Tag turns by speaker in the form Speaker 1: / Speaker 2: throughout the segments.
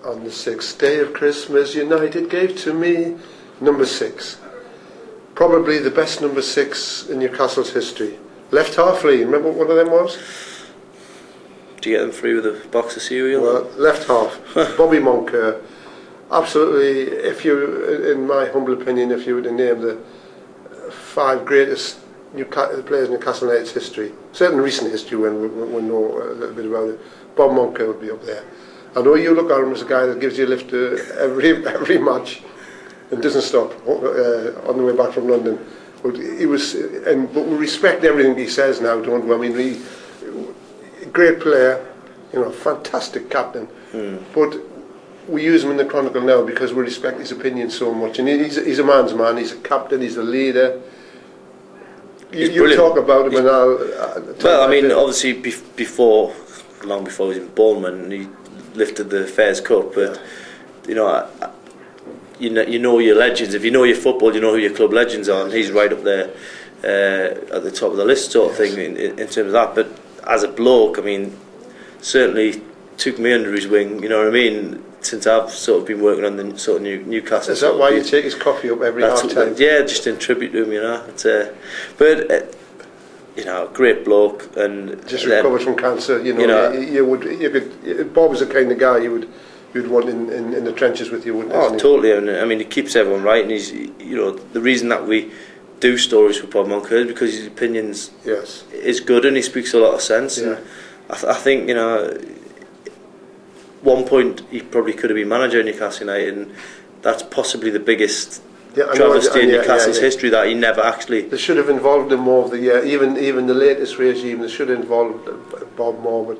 Speaker 1: On the 6th day of Christmas, United gave to me number 6. Probably the best number 6 in Newcastle's history. Left half free, remember what one of them was?
Speaker 2: Do you get them free with a box of cereal?
Speaker 1: Well, left half, Bobby Moncur. Absolutely, if you, in my humble opinion, if you were to name the 5 greatest players in Newcastle United's history, certainly recent history when we know a little bit about it, Bob Moncur would be up there. I know you look at him as a guy that gives you a lift every match and doesn't stop on the way back from London. But he was, but we respect everything he says now, don't we? I mean, great player, fantastic captain. But we use him in the Chronicle now because we respect his opinion so much. And he's a man's man. He's a captain. He's a leader. You talk about him, and I'll.
Speaker 2: Well, I mean, obviously, long before he was in Bournemouth, he lifted the Fairs Cup, but you know your legends. If you know your football, you know who your club legends are, and he's right up there at the top of the list, sort of thing in terms of that. But as a bloke, I mean, certainly took me under his wing. You know what I mean? Since I've sort of been working on the sort of Newcastle.
Speaker 1: Is that why you take his coffee up every half time?
Speaker 2: Yeah, just in tribute to him, but. Great bloke, and
Speaker 1: just recovered from cancer. Bob was the kind of guy you'd want in the trenches with you, wouldn't you?
Speaker 2: Oh, totally. And I mean, he keeps everyone right, and he's the reason that we do stories with Bob Moncur is because his opinions is good, and he speaks a lot of sense.
Speaker 1: Yeah.
Speaker 2: And I think one point he probably could have been manager in Newcastle United, and that's possibly the biggest travesty in Newcastle's history that he never actually.
Speaker 1: They should have involved him more of the year. Even the latest regime, they should have involved Bob more. But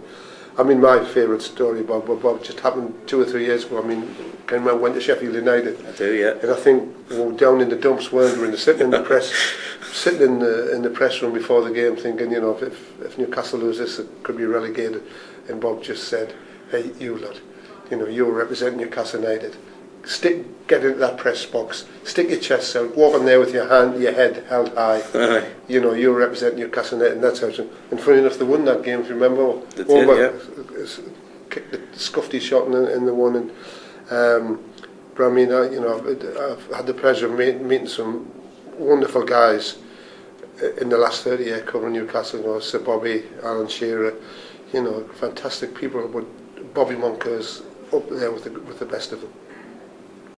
Speaker 1: I mean, my favourite story about Bob just happened 2 or 3 years ago. I mean, I remember went to Sheffield United.
Speaker 2: I do, yeah.
Speaker 1: And I think we were down in the dumps, weren't we? Sitting in the press, sitting in the press room before the game, thinking, if Newcastle lose this, it could be relegated. And Bob just said, "Hey, you lot, you're representing Newcastle United. Get into that press box, stick your chest out, walk on there with your head held high. You're representing Newcastle United, and that's how. And funny enough, they won that game. If you remember, kicked the scuffed his shot in the one. But I mean, I've had the pleasure of meeting some wonderful guys in the last 30 years covering Newcastle. Sir Bobby, Alan Shearer, fantastic people. But Bobby Moncur's up there with the best of them.